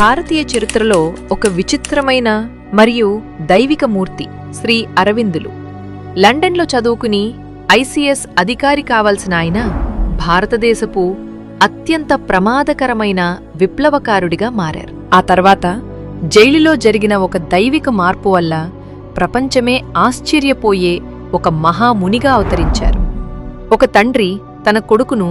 భారతీయ చరిత్రలో ఒక విచిత్రమైన మరియు దైవిక మూర్తి శ్రీ అరవిందులు. లండన్లో చదువుకుని ఐసీఎస్ అధికారి కావాల్సిన ఆయన భారతదేశపు అత్యంత ప్రమాదకరమైన విప్లవకారుడిగా మారారు. ఆ తర్వాత జైలులో జరిగిన ఒక దైవిక మార్పు వల్ల ప్రపంచమే ఆశ్చర్యపోయే ఒక మహామునిగా అవతరించారు. ఒక తండ్రి తన కొడుకును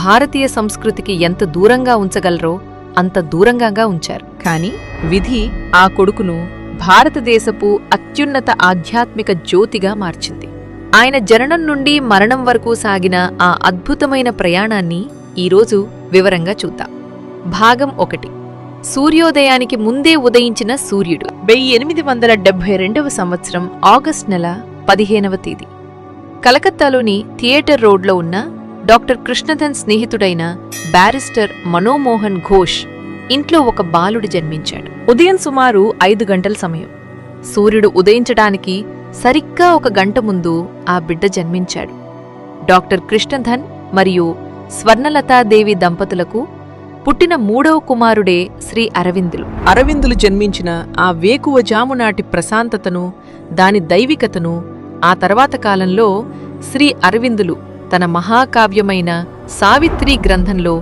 భారతీయ సంస్కృతికి ఎంత దూరంగా ఉంచగలరో అంత దూరంగా ఉంచారు. కాని విధి ఆ కొడుకును భారతదేశపు అత్యున్నత ఆధ్యాత్మిక జ్యోతిగా మార్చింది. ఆయన జననం నుండి మరణం వరకు సాగిన ఆ అద్భుతమైన ప్రయాణాన్ని ఈరోజు వివరంగా చూద్దాం. భాగం 1. సూర్యోదయానికి ముందే ఉదయించిన సూర్యుడు. 1872వ సంవత్సరం ఆగస్టు నెల 15వ తేదీ కలకత్తాలోని థియేటర్ రోడ్లో ఉన్న డాక్టర్ కృష్ణధన్ స్నేహితుడైన బ్యారిస్టర్ మనోమోహన్ ఘోష్ ఇంట్లో ఒక బాలుడు జన్మించాడు. ఉదయం సుమారు 5 గంటల సమయం. సూర్యుడు ఉదయించడానికి సరిగ్గా 1 గంట ముందు ఆ బిడ్డ జన్మించాడు. డాక్టర్ కృష్ణధన్ మరియు స్వర్ణలతాదేవి దంపతులకు పుట్టిన 3వ కుమారుడే శ్రీ అరవిందులు. అరవిందులు జన్మించిన ఆ వేకువజామునాటి ప్రశాంతతను, దాని దైవికతను ఆ తర్వాత కాలంలో శ్రీ అరవిందులు తన మహాకావ్యమైన సావిత్రి గ్రంథంలో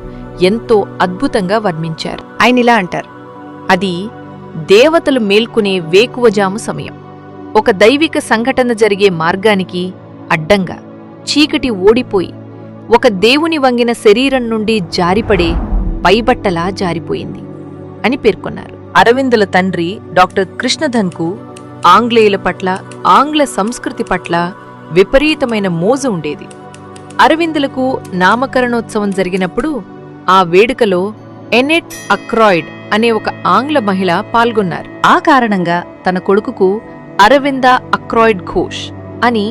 ఎంతో అద్భుతంగా వర్ణించారు. ఆయనిలా అంటారు: అది దేవతలు మేల్కొనే వేకువజాము సమయం. ఒక దైవిక సంఘటన జరిగే మార్గానికి అడ్డంగా చీకటి ఓడిపోయి ఒక దేవుని వంగిన శరీరం నుండి జారిపడే పైబట్టలా జారిపోయింది అని పేర్కొన్నారు. అరవిందుల తండ్రి డాక్టర్ కృష్ణధన్కు ఆంగ్లేయుల పట్ల, ఆంగ్ల సంస్కృతి పట్ల విపరీతమైన మోజు ఉండేది. అరవిందులకు నామకరణోత్సవం జరిగినప్పుడు ఆ వేడుకలో ఎనెట్ అక్రాయిడ్ అనే ఒక ఆంగ్ల మహిళ పాల్గొన్నారు. ఆ కారణంగా తన కొడుకుకు అరవింద అక్రాయిడ్ ఘోష్ అని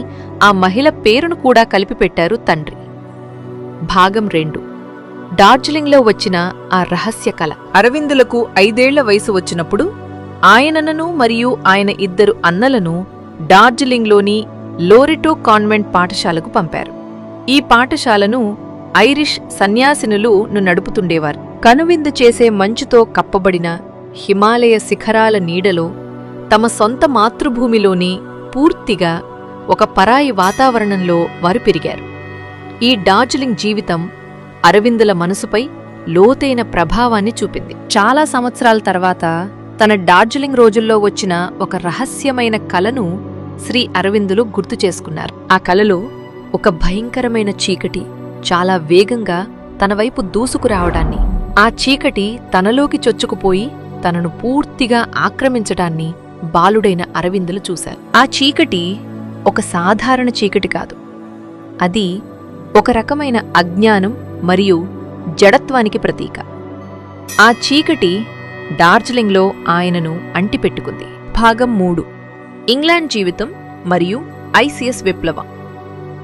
ఆ మహిళ పేరును కూడా కలిపి పెట్టారు తండ్రి. భాగం 2. డార్జిలింగ్లో వచ్చిన ఆ రహస్య కళ. అరవిందులకు 5 ఏళ్ల వయసు వచ్చినప్పుడు ఆయనను మరియు ఆయన 2 అన్నలను డార్జిలింగ్లోని లోరెటో కాన్వెంట్ పాఠశాలకు పంపారు. ఈ పాఠశాలను ఐరిష్ సన్యాసినులు నడుపుతుండేవారు. కనువిందు చేసే మంచుతో కప్పబడిన హిమాలయ శిఖరాల నీడలో తమ సొంత మాతృభూమిలోని పూర్తిగా ఒక పరాయి వాతావరణంలో వారు పెరిగారు. ఈ డార్జిలింగ్ జీవితం అరవిందుల మనసుపై లోతైన ప్రభావాన్ని చూపింది. చాలా సంవత్సరాల తర్వాత తన డార్జిలింగ్ రోజుల్లో వచ్చిన ఒక రహస్యమైన కలను శ్రీ అరవిందులు గుర్తు చేసుకున్నారు. ఆ కలలో ఒక భయంకరమైన చీకటి చాలా వేగంగా తన వైపు దూసుకురావడాన్ని, ఆ చీకటి తనలోకి చొచ్చుకుపోయి తనను పూర్తిగా ఆక్రమించడాన్ని బాలుడైన అరవిందులు చూశారు. ఆ చీకటి ఒక సాధారణ చీకటి కాదు. అది ఒక రకమైన అజ్ఞానం మరియు జడత్వానికి ప్రతీక. ఆ చీకటి డార్జిలింగ్లో ఆయనను అంటిపెట్టుకుంది. భాగం 3. ఇంగ్లాండ్ జీవితం మరియు ఐసీఎస్ విప్లవం.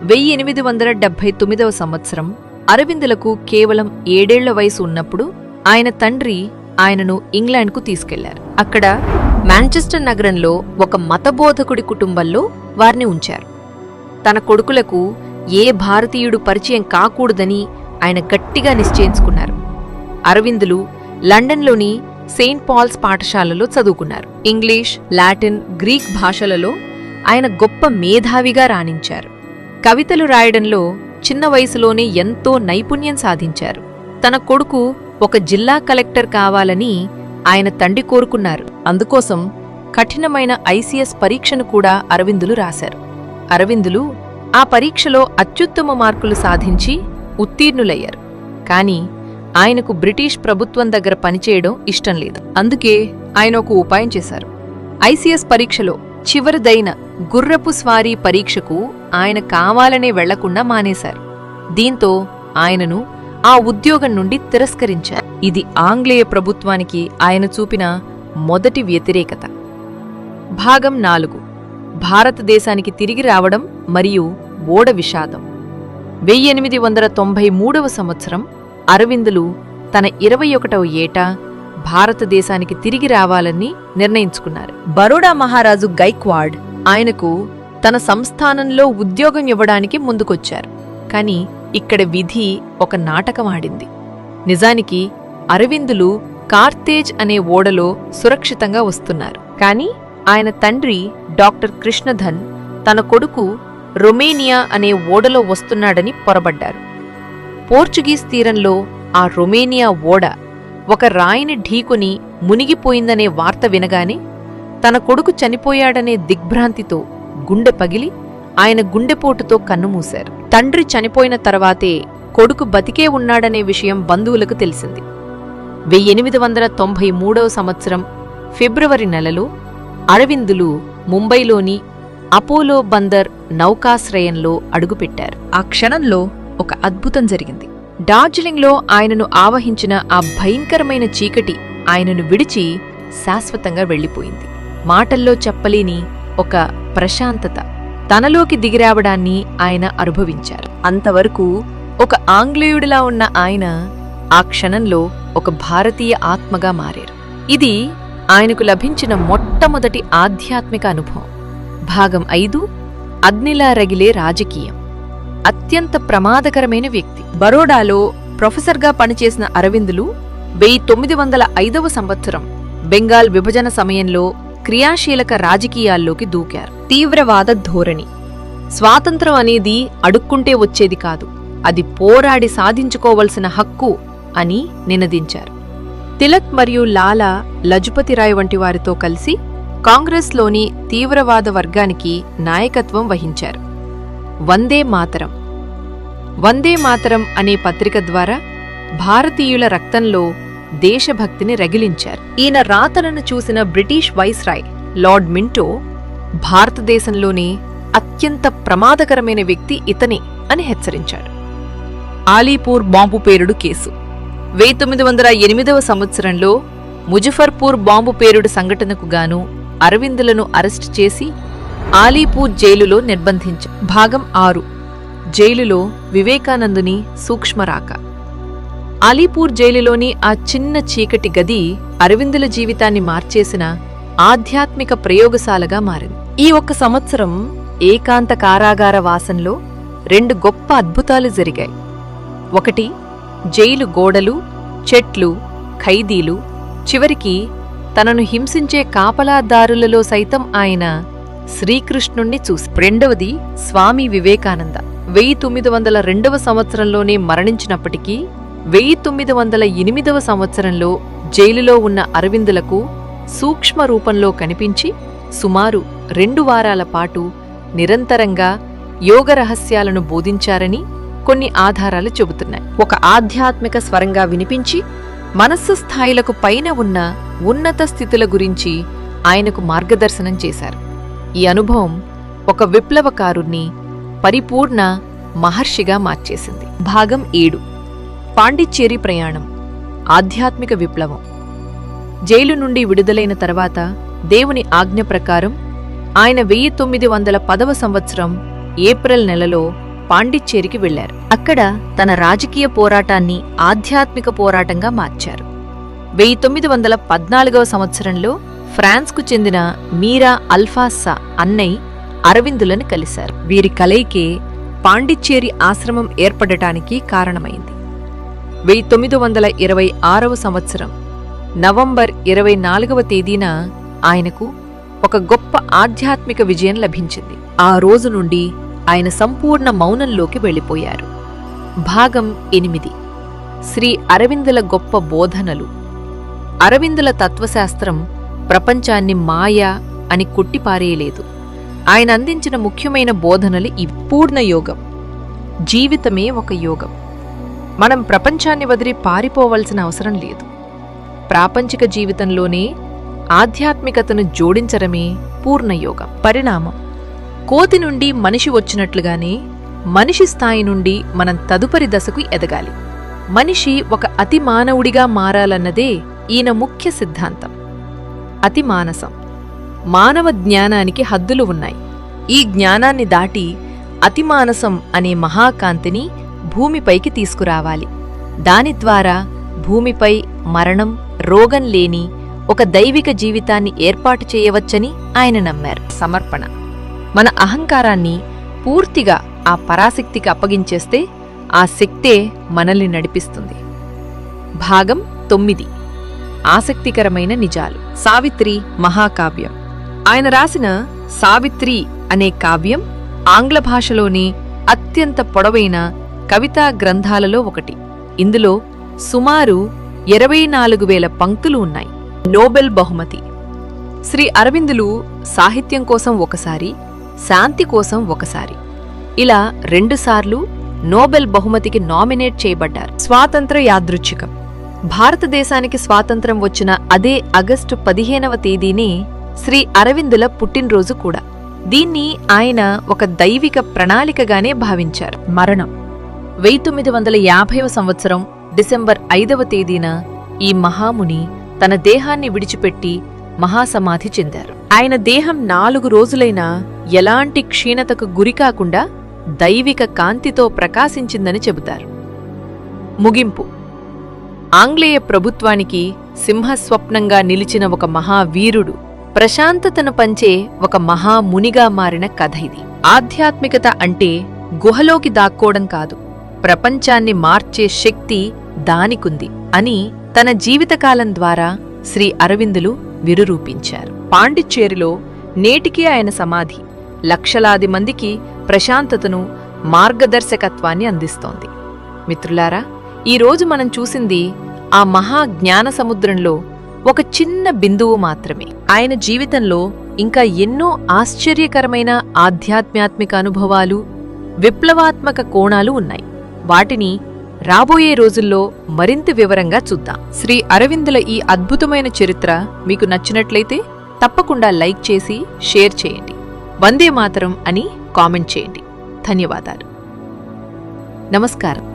1879వ సంవత్సరం అరవిందులకు కేవలం 7 ఏళ్ల వయసు ఉన్నప్పుడు ఆయన తండ్రి ఆయనను ఇంగ్లాండ్కు తీసుకెళ్లారు. అక్కడ మాంచెస్టర్ నగరంలో ఒక మతబోధకుడి కుటుంబంలో వారిని ఉంచారు. తన కొడుకులకు ఏ భారతీయుడు పరిచయం కాకూడదని ఆయన గట్టిగా నిశ్చయించుకున్నారు. అరవిందులు లండన్లోని సెయింట్ పాల్స్ పాఠశాలలో చదువుకున్నారు. ఇంగ్లీష్, లాటిన్, గ్రీక్ భాషలలో ఆయన గొప్ప మేధావిగా రాణించారు. కవితలు రాయడంలో చిన్న వయసులోనే ఎంతో నైపుణ్యం సాధించారు. తన కొడుకు ఒక జిల్లా కలెక్టర్ కావాలని ఆయన తండ్రి కోరుకున్నారు. అందుకోసం కఠినమైన ఐసీఎస్ పరీక్షను కూడా అరవిందులు రాశారు. అరవిందులు ఆ పరీక్షలో అత్యుత్తమ మార్కులు సాధించి ఉత్తీర్ణులయ్యారు. కాని ఆయనకు బ్రిటిష్ ప్రభుత్వం దగ్గర పనిచేయడం ఇష్టం లేదు. అందుకే ఆయన ఒక ఉపాయం చేశారు. ఐసీఎస్ పరీక్షలో చివరిదైన గుర్రపు స్వారీ పరీక్షకు ఆయన కావాలనే వెళ్లకుండా మానేశారు. దీంతో ఆయనను ఆ ఉద్యోగం నుండి తిరస్కరించారు. ఇది ఆంగ్లేయ ప్రభుత్వానికి ఆయన చూపిన మొదటి వ్యతిరేకత. భాగం 4. భారతదేశానికి తిరిగి రావడం మరియు ఓడ విషాదం. 1893వ సంవత్సరం అరవిందులు తన 21వ ఏట భారతదేశానికి తిరిగి రావాలని నిర్ణయించుకున్నారు. బరోడా మహారాజు గైక్వాడ్ ఆయనకు తన సంస్థానంలో ఉద్యోగం ఇవ్వడానికి ముందుకొచ్చారు. కాని ఇక్కడ విధి ఒక నాటకం ఆడింది. నిజానికి అరవిందులు కార్తేజ్ అనే ఓడలో సురక్షితంగా వస్తున్నారు. కాని ఆయన తండ్రి డాక్టర్ కృష్ణధన్ తన కొడుకు రొమేనియా అనే ఓడలో వస్తున్నాడని పొరబడ్డారు. పోర్చుగీస్ తీరంలో ఆ రొమేనియా ఓడ ఒక రాయిని ఢీకొని మునిగిపోయిందనే వార్త వినగానే తన కొడుకు చనిపోయాడనే దిగ్భ్రాంతితో గుండె పగిలి ఆయన గుండెపోటుతో కన్నుమూశారు. తండ్రి చనిపోయిన తర్వాతే కొడుకు బతికే ఉన్నాడనే విషయం బంధువులకు తెలిసింది. 1893వ సంవత్సరం ఫిబ్రవరి నెలలో అరవిందులు ముంబైలోని అపోలో బందర్ నౌకాశ్రయంలో అడుగుపెట్టారు. ఆ క్షణంలో ఒక అద్భుతం జరిగింది. డార్జిలింగ్లో ఆయనను ఆవహించిన ఆ భయంకరమైన చీకటి ఆయనను విడిచి శాశ్వతంగా వెళ్ళిపోయింది. మాటల్లో చెప్పలేని ఒక ప్రశాంతత తనలోకి దిగిరావడాన్ని ఆయన అనుభవించారు. అంతవరకు ఒక ఆంగ్లేయుడిలా ఉన్న ఆయన ఆ క్షణంలో ఒక భారతీయ ఆత్మగా మారారు. ఇది ఆయనకు లభించిన మొట్టమొదటి ఆధ్యాత్మిక అనుభవం. భాగం 5 అగ్నిలా రగిలే రాజకీయం. అత్యంత ప్రమాదకరమైన వ్యక్తి. బరోడాలో ప్రొఫెసర్గా పనిచేసిన అరవిందులు 1905వ సంవత్సరం బెంగాల్ విభజన సమయంలో క్రియాశీలక రాజకీయాల్లోకి దూకారు. తీవ్రవాద ధోరణి. స్వాతంత్రం అనేది అడుక్కుంటే వచ్చేది కాదు, అది పోరాడి సాధించుకోవలసిన హక్కు అని నినదించారు. తిలక్ మరియు లాలా లజపతిరాయ్ వంటి వారితో కలిసి కాంగ్రెస్లోని తీవ్రవాద వర్గానికి నాయకత్వం వహించారు. వందే మాతరం. వందే మాతరం అనే పత్రిక ద్వారా భారతీయుల రక్తంలో దేశభక్తిని రగిలించారు. ఈయన రాతలను చూసిన బ్రిటిష్ వైస్రాయ్ లార్డ్ మింటో భారతదేశంలోనే అత్యంత ప్రమాదకరమైన వ్యక్తి ఇతనే అని హెచ్చరించాడు. ఆలీపూర్ బాంబు పేలుడు కేసు. 1908వ సంవత్సరంలో ముజఫర్పూర్ బాంబు పేలుడు సంఘటనకు గాను అరవిందులను అరెస్టు చేసి ఆలీపూర్ జైలులో నిర్బంధించారు. భాగం 6 జైలులో వివేకానందుని సూక్ష్మరాక. అలీపూర్ జైలులోని ఆ చిన్న చీకటి గది అరవిందుల జీవితాన్ని మార్చేసిన ఆధ్యాత్మిక ప్రయోగశాలగా మారింది. ఈ ఒక్క సంవత్సరం ఏకాంత కారాగార వాసంలో 2 గొప్ప అద్భుతాలు జరిగాయి. ఒకటి, జైలు గోడలు, చెట్లు, ఖైదీలు, చివరికి తనను హింసించే కాపలాదారులలో సైతం ఆయన శ్రీకృష్ణుణ్ణి చూసి. రెండవది, స్వామి వివేకానంద 1902వ సంవత్సరంలోనే మరణించినప్పటికీ 1908వ సంవత్సరంలో జైలులో ఉన్న అరవిందులకు సూక్ష్మ రూపంలో కనిపించి సుమారు 2 వారాల పాటు నిరంతరంగా యోగ రహస్యాలను బోధించారని కొన్ని ఆధారాలు చెబుతున్నాయి. ఒక ఆధ్యాత్మిక స్వరంగా వినిపించి మనస్సు స్థాయిలకు పైన ఉన్న ఉన్నత స్థితుల గురించి ఆయనకు మార్గదర్శనం చేశారు. ఈ అనుభవం ఒక విప్లవకారుణ్ణి పరిపూర్ణ మహర్షిగా మార్చేసింది. భాగం 7 పాండిచ్చేరి ప్రయాణం. ఆధ్యాత్మిక విప్లవం. జైలు నుండి విడుదలైన తర్వాత దేవుని ఆజ్ఞ ప్రకారం ఆయన 1910వ సంవత్సరం ఏప్రిల్ నెలలో పాండిచ్చేరికి వెళ్లారు. అక్కడ తన రాజకీయ పోరాటాన్ని ఆధ్యాత్మిక పోరాటంగా మార్చారు. 1914వ సంవత్సరంలో ఫ్రాన్స్కు చెందిన మీరా అల్ఫాసా అన్నయ్య అరవిందులను కలిశారు. వీరి కలయికే పాండిచ్చేరి ఆశ్రమం ఏర్పడటానికి కారణమైంది. 1926వ సంవత్సరం నవంబర్ 24వ తేదీన ఆయనకు ఒక గొప్ప ఆధ్యాత్మిక విజయం లభించింది. ఆ రోజు నుండి ఆయన సంపూర్ణ మౌనంలోకి వెళ్ళిపోయారు. భాగం 8 శ్రీ అరవిందుల గొప్ప బోధనలు. అరవిందుల తత్వశాస్త్రం ప్రపంచాన్ని మాయా అని కొట్టిపారేయలేదు. ఆయన అందించిన ముఖ్యమైన బోధనలు ఈ పూర్ణ యోగం. జీవితమే ఒక యోగం. మనం ప్రపంచాన్ని వదిలి పారిపోవలసిన అవసరం లేదు. ప్రాపంచిక జీవితంలోనే ఆధ్యాత్మికతను జోడించడమే పూర్ణయోగం. పరిణామం. కోతి నుండి మనిషి వచ్చినట్లుగానే మనిషి స్థాయి నుండి మనం తదుపరి దశకు ఎదగాలి. మనిషి ఒక అతి మానవుడిగా మారాలన్నదే ఈయన ముఖ్య సిద్ధాంతం. అతి మానసం. మానవ జ్ఞానానికి హద్దులు ఉన్నాయి. ఈ జ్ఞానాన్ని దాటి అతిమానసం అనే మహాకాంతిని భూమిపైకి తీసుకురావాలి. దాని ద్వారా భూమిపై మరణం, రోగం లేని ఒక దైవిక జీవితాన్ని ఏర్పాటు చేయవచ్చని ఆయన నమ్మారు. సమర్పణ. మన అహంకారాన్ని పూర్తిగా ఆ పరాశక్తికి అప్పగించేస్తే ఆ శక్తే మనల్ని నడిపిస్తుంది. భాగం 9 ఆసక్తికరమైన నిజాలు. సావిత్రి మహాకావ్యం. ఆయన రాసిన సావిత్రి అనే కావ్యం ఆంగ్ల భాషలోని అత్యంత పొడవైన కవితా గ్రంథాలలో ఒకటి. ఇందులో సుమారు 24,000 పంక్తులు ఉన్నాయి. నోబెల్ బహుమతి. శ్రీ అరవిందులు సాహిత్యం కోసం ఒకసారి, శాంతి కోసం ఒకసారి, ఇలా 2 సార్లు నోబెల్ బహుమతికి నామినేట్ చేయబడ్డారు. స్వాతంత్ర యాదృచ్ఛికం. భారతదేశానికి స్వాతంత్రం వచ్చిన అదే ఆగస్టు 15వ తేదీనే శ్రీ అరవిందుల పుట్టినరోజు కూడా. దీన్ని ఆయన ఒక దైవిక ప్రణాళికగానే భావించారు. మరణం. 1950వ సంవత్సరం డిసెంబర్ 5వ తేదీన ఈ మహాముని తన దేహాన్ని విడిచిపెట్టి మహాసమాధి చెందారు. ఆయన దేహం 4 రోజులైనా ఎలాంటి క్షీణతకు గురికాకుండా దైవిక కాంతితో ప్రకాశించిందని చెబుతారు. ముగింపు. ఆంగ్లేయ ప్రభుత్వానికి సింహస్వప్నంగా నిలిచిన ఒక మహావీరుడు, ప్రశాంతతను పంచే ఒక మహామునిగా మారిన కథ ఇది. ఆధ్యాత్మికత అంటే గుహలోకి దాక్కోవడం కాదు, ప్రపంచాన్ని మార్చే శక్తి దానికుంది అని తన జీవితకాలం ద్వారా శ్రీ అరవిందులు విరురూపించారు. పాండిచ్చేరిలో నేటికీ ఆయన సమాధి లక్షలాది మందికి ప్రశాంతతను, మార్గదర్శకత్వాన్ని అందిస్తోంది. మిత్రులారా, ఈరోజు మనం చూసింది ఆ మహా జ్ఞాన సముద్రంలో ఒక చిన్న బిందువు మాత్రమే. ఆయన జీవితంలో ఇంకా ఎన్నో ఆశ్చర్యకరమైన ఆధ్యాత్మిక అనుభవాలు, విప్లవాత్మక కోణాలు ఉన్నాయి. వాటిని రాబోయే రోజుల్లో మరింత వివరంగా చూద్దాం. శ్రీ అరవిందుల ఈ అద్భుతమైన చరిత్ర మీకు నచ్చినట్లయితే తప్పకుండా లైక్ చేసి షేర్ చేయండి. వందే మాతరం అని కామెంట్ చేయండి. ధన్యవాదాలు. నమస్కారం.